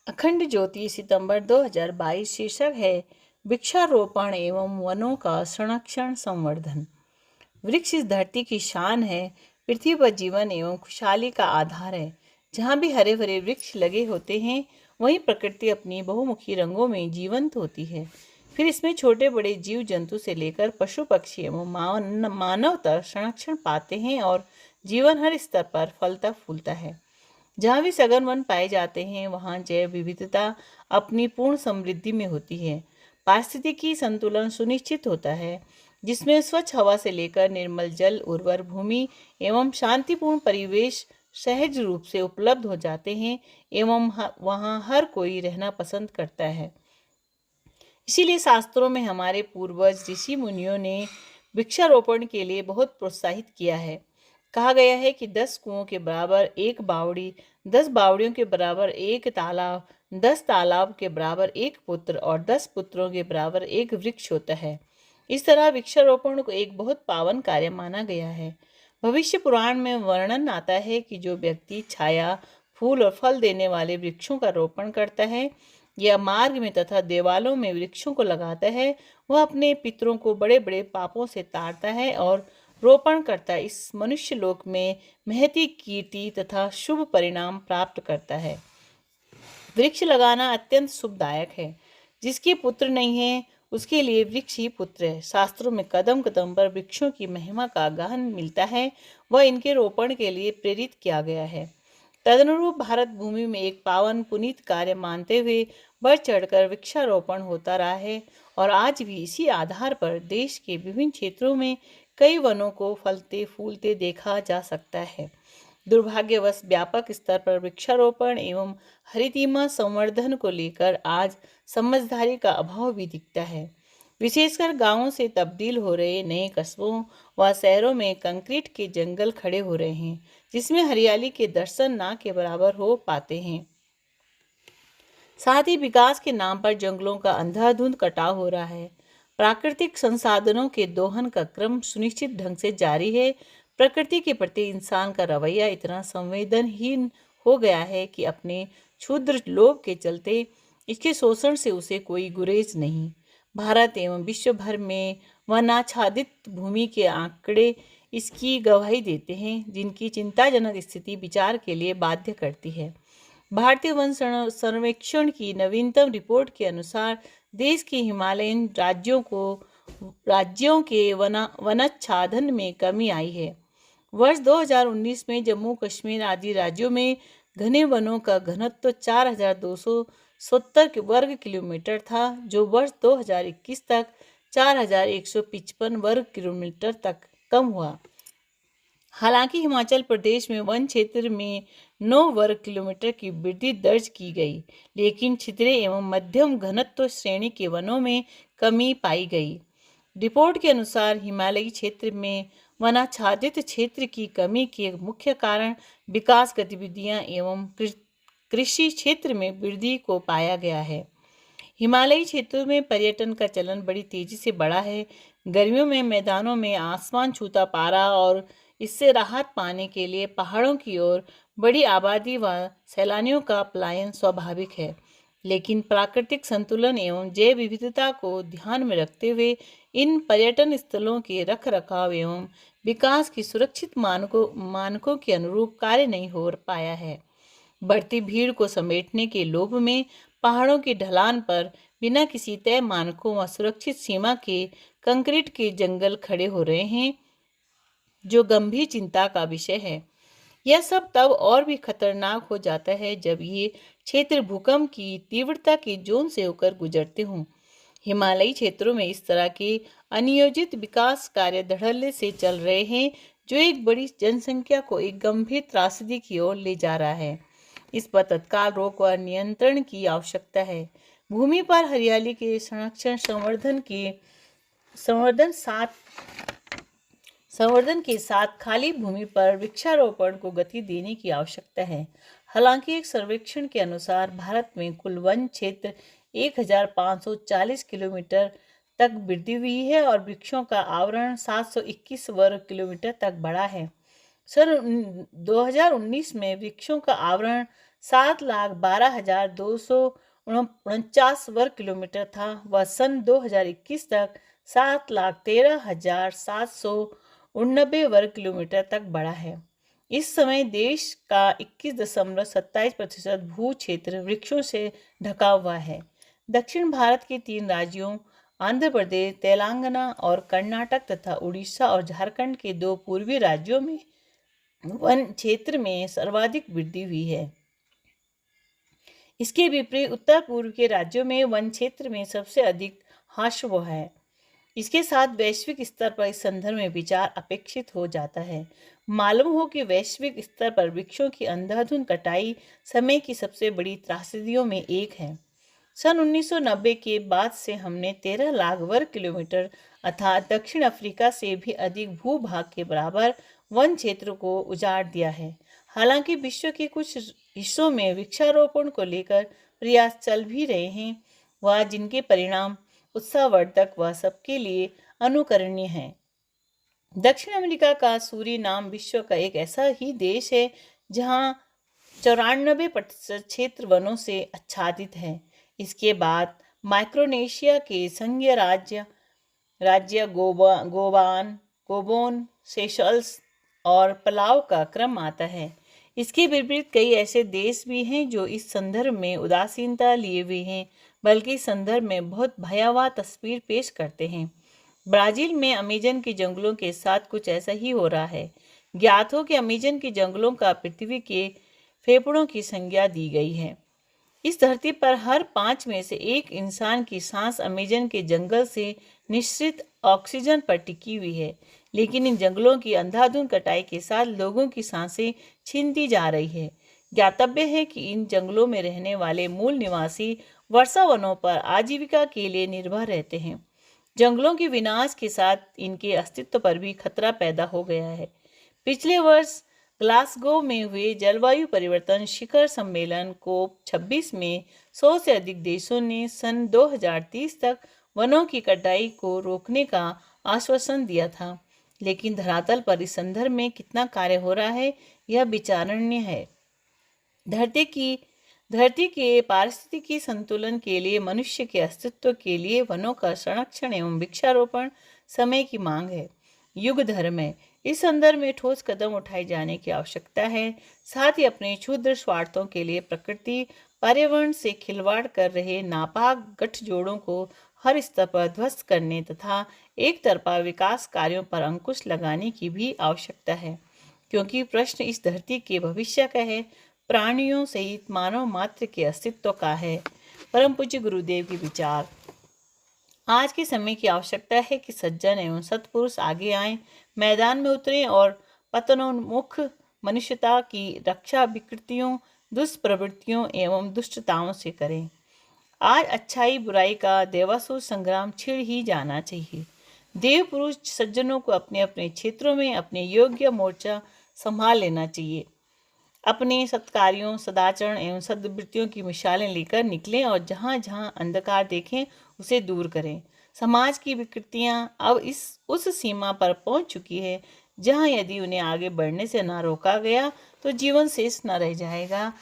अखंड ज्योति सितंबर 2022 शीर्षक है वृक्षारोपण एवं वनों का संरक्षण संवर्धन। वृक्ष इस धरती की शान है। पृथ्वी पर जीवन एवं खुशहाली का आधार है। जहाँ भी हरे भरे वृक्ष लगे होते हैं वहीं प्रकृति अपनी बहुमुखी रंगों में जीवंत होती है। फिर इसमें छोटे बड़े जीव जंतु से लेकर पशु पक्षी एवं मानव तक संरक्षण पाते हैं और जीवन हर स्तर पर फलता फूलता है। जहाँ भी सघन वन पाए जाते हैं वहाँ जैव विविधता अपनी पूर्ण समृद्धि में होती है। पारिस्थितिकी संतुलन सुनिश्चित होता है, जिसमें स्वच्छ हवा से लेकर निर्मल जल, उर्वर भूमि एवं शांतिपूर्ण परिवेश सहज रूप से उपलब्ध हो जाते हैं एवं वहाँ हर कोई रहना पसंद करता है। इसीलिए शास्त्रों में हमारे पूर्वज ऋषि मुनियों ने वृक्षारोपण के लिए बहुत प्रोत्साहित किया है। कहा गया है कि 10 कुओं के बराबर एक बावड़ी, 10 बावड़ियों के बराबर एक तालाब, 10 तालाब के बराबर एक पुत्र और 10 पुत्रों के बराबर एक वृक्ष होता है। इस तरह वृक्षारोपण को एक बहुत पावन कार्य माना गया है। भविष्य पुराण में वर्णन आता है कि जो व्यक्ति छाया, फूल और फल देने वाले वृक्षों का रोपण करता है या मार्ग में तथा देवालों में वृक्षों को लगाता है, वह अपने पितरों को बड़े बड़े पापों से तारता है और रोपण करता इस मनुष्य लोक में महती कीर्ति तथा शुभ परिणाम प्राप्त करता है। वृक्ष लगाना अत्यंत शुभदायक है। जिसके पुत्र नहीं है उसके लिए वृक्ष ही पुत्र है। शास्त्रों में कदम कदम पर वृक्षों की महिमा का गहन मिलता है। वह इनके रोपण के लिए प्रेरित किया गया है। तदनुरूप भारत भूमि में एक पावन पुनीत कार्य मानते हुए बढ़ चढ़कर वृक्षारोपण होता रहा है और आज भी इसी आधार पर देश के विभिन्न क्षेत्रों में कई वनों को फलते फूलते देखा जा सकता है। दुर्भाग्यवश व्यापक स्तर पर वृक्षारोपण एवं हरितिमा संवर्धन को लेकर आज समझदारी का अभाव भी दिखता है। विशेषकर गांवों से तब्दील हो रहे नए कस्बों व शहरों में कंक्रीट के जंगल खड़े हो रहे हैं, जिसमें हरियाली के दर्शन ना के बराबर हो पाते हैं। साथ ही विकास के नाम पर जंगलों का अंधाधुंध कटाव हो रहा है। प्राकृतिक संसाधनों के दोहन का क्रम सुनिश्चित ढंग से जारी है। प्रकृति के प्रति इंसान का रवैया इतना संवेदनहीन हो गया है कि अपने क्षुद्र लोभ के चलते इसके शोषण से उसे कोई गुरेज नहीं। भारत एवं विश्व भर में वनाच्छादित भूमि के आंकड़े इसकी गवाही देते हैं, जिनकी चिंताजनक स्थिति विचार के लिए बाध्य करती है। भारतीय वन सर्वेक्षण की नवीनतम रिपोर्ट के अनुसार देश के हिमालयन राज्यों के वनाच्छादन में कमी आई है। वर्ष 2019 में जम्मू कश्मीर आदि राज्यों में घने वनों का घनत्व 4270 वर्ग किलोमीटर था, जो वर्ष 2021 तक 4155 वर्ग किलोमीटर तक कम हुआ। हालांकि हिमाचल प्रदेश में वन क्षेत्र में 9 वर्ग किलोमीटर की वृद्धि दर्ज की गई, लेकिन छितरे एवं मध्यम घनत्व श्रेणी के वनों में कमी पाई गई। रिपोर्ट के अनुसार हिमालयी क्षेत्र में वनाच्छादित क्षेत्र की कमी के मुख्य कारण विकास गतिविधियां एवं कृषि क्षेत्र में वृद्धि को पाया गया है। हिमालयी क्षेत्रों में पर्यटन का चलन बड़ी तेजी से बढ़ा है। गर्मियों में मैदानों में आसमान छूता पारा और इससे राहत पाने के लिए पहाड़ों की ओर बड़ी आबादी व सैलानियों का पलायन स्वाभाविक है, लेकिन प्राकृतिक संतुलन एवं जैव विविधता को ध्यान में रखते हुए इन पर्यटन स्थलों के रखरखाव एवं विकास की सुरक्षित मानकों के अनुरूप कार्य नहीं हो पाया है। बढ़ती भीड़ को समेटने के लोभ में पहाड़ों की ढलान पर बिना किसी तय मानकों व सुरक्षित सीमा के कंक्रीट के जंगल खड़े हो रहे हैं, जो गंभीर चिंता का विषय है। यह सब तब और भी खतरनाक हो जाता है जब ये क्षेत्र भूकंप की तीव्रता की जोन से होकर गुजरते हों। हिमालयी क्षेत्रों में इस तरह के अनियोजित विकास कार्य धड़ल्ले से चल रहे हैं, जो एक बड़ी जनसंख्या को एक गंभीर त्रासदी की ओर ले जा रहा है। इस पर तत्काल रोक व नियंत्रण की आवश्यकता है। भूमि पर हरियाली के संरक्षण संवर्धन के साथ खाली भूमि पर वृक्षारोपण को गति देने की आवश्यकता है। हालांकि एक सर्वेक्षण के अनुसार भारत में कुल वन क्षेत्र 1540 किलोमीटर तक वृद्धि हुई है और वृक्षों का आवरण 721 वर्ग किलोमीटर तक बढ़ा है। सन 2019 में वृक्षों का आवरण 7,12,249 वर्ग किलोमीटर था, वह सन 2021 तक 7,13,789 वर्ग किलोमीटर तक बढ़ा है। इस समय देश का 21.27% भू क्षेत्र वृक्षों से ढका हुआ है। दक्षिण भारत के 3 राज्यों आंध्र प्रदेश, तेलंगाना और कर्नाटक तथा उड़ीसा और झारखंड के 2 पूर्वी राज्यों में वन क्षेत्र में सर्वाधिक वृद्धि हुई है। इसके विपरीत उत्तर पूर्व के राज्यों में वन क्षेत्र में सबसे अधिक ह्रास हुआ है। इसके साथ वैश्विक स्तर पर इस संदर्भ में विचार अपेक्षित हो जाता है। मालूम हो कि वैश्विक स्तर पर वृक्षों की अंधाधुंध कटाई समय की सबसे बड़ी त्रासदियों में एक है। सन 1990 के बाद से हमने 13 लाख वर्ग किलोमीटर अर्थात दक्षिण अफ्रीका से भी अधिक भूभाग के बराबर वन क्षेत्र को उजाड़ दिया है। हालांकि विश्व के कुछ हिस्सों में वृक्षारोपण को लेकर प्रयास चल भी रहे हैं, वह जिनके परिणाम उत्साहवर्धक व सबके लिए अनुकरणीय है। दक्षिण अमेरिका का सूरीनाम विश्व का एक ऐसा ही देश है जहां 94% क्षेत्र वनों से आच्छादित है। इसके बाद माइक्रोनेशिया के संघीय राज्य गोबोन, सेशल्स और पलाव का क्रम आता है। इसके विपरीत कई ऐसे देश भी हैं जो इस संदर्भ में उदासीनता लिए हुए हैं, बल्कि इस संदर्भ में बहुत भयावह तस्वीर पेश करते हैं। ब्राजील में अमेजन के जंगलों के साथ कुछ ऐसा ही हो रहा है। ज्ञात हो कि अमेजन के जंगलों का पृथ्वी के फेफड़ों की संज्ञा दी गई है। इस धरती पर हर 5 में से 1 इंसान की सांस अमेजन के जंगल से निश्चित ऑक्सीजन पर टिकी हुई है, लेकिन इन जंगलों की अंधाधुंध कटाई के साथ लोगों की सांसें छीनती जा रही है। ज्ञातव्य है कि इन जंगलों में रहने वाले मूल निवासी वर्षा वनों पर आजीविका के लिए निर्भर रहते हैं। जंगलों के विनाश के साथ इनके अस्तित्व पर भी खतरा पैदा हो गया है। पिछले वर्ष ग्लासगो में हुए जलवायु परिवर्तन शिखर सम्मेलन COP26 में 100 से अधिक देशों ने सन 2030 तक वनों की कटाई को रोकने का आश्वासन दिया था, लेकिन धरातल पर इस संदर्भ में कितना कार्य हो रहा है यह विचारणीय है। धरती के पारिस्थितिकी संतुलन के लिए मनुष्य के अस्तित्व के लिए वनों का संरक्षण एवं वृक्षारोपण समय की मांग है, युग धर्म है। इस संदर्भ में ठोस कदम उठाए जाने की आवश्यकता है। साथ ही अपने क्षुद्र स्वार्थों के लिए प्रकृति पर्यावरण से खिलवाड़ कर रहे नापाक गठजोड़ों को हर स्तर पर ध्वस्त करने तथा एक तरफा विकास कार्यों पर अंकुश लगाने की भी आवश्यकता है, क्योंकि प्रश्न इस धरती के भविष्य का है, प्राणियों सहित मानव मात्र के अस्तित्व का है। परम पूज्य गुरुदेव के विचार। आज के समय की आवश्यकता है कि सज्जन एवं सत्पुरुष आगे आएं, मैदान में उतरें और पतनोन्मुख मनुष्यता की रक्षा विकृतियों, दुष्प्रवृत्तियों एवं दुष्टताओं से करें। आज अच्छाई बुराई का देवासुर संग्राम छिड़ ही जाना चाहिए। देव पुरुष सज्जनों को अपने अपने क्षेत्रों में अपने योग्य मोर्चा संभाल लेना चाहिए। अपने सत्कार्यों, सदाचरण एवं सद्वृत्तियों की मिसालें लेकर निकलें और जहाँ जहाँ अंधकार देखें उसे दूर करें। समाज की विकृतियाँ अब उस सीमा पर पहुँच चुकी है जहाँ यदि उन्हें आगे बढ़ने से न रोका गया तो जीवन शेष न रह जाएगा।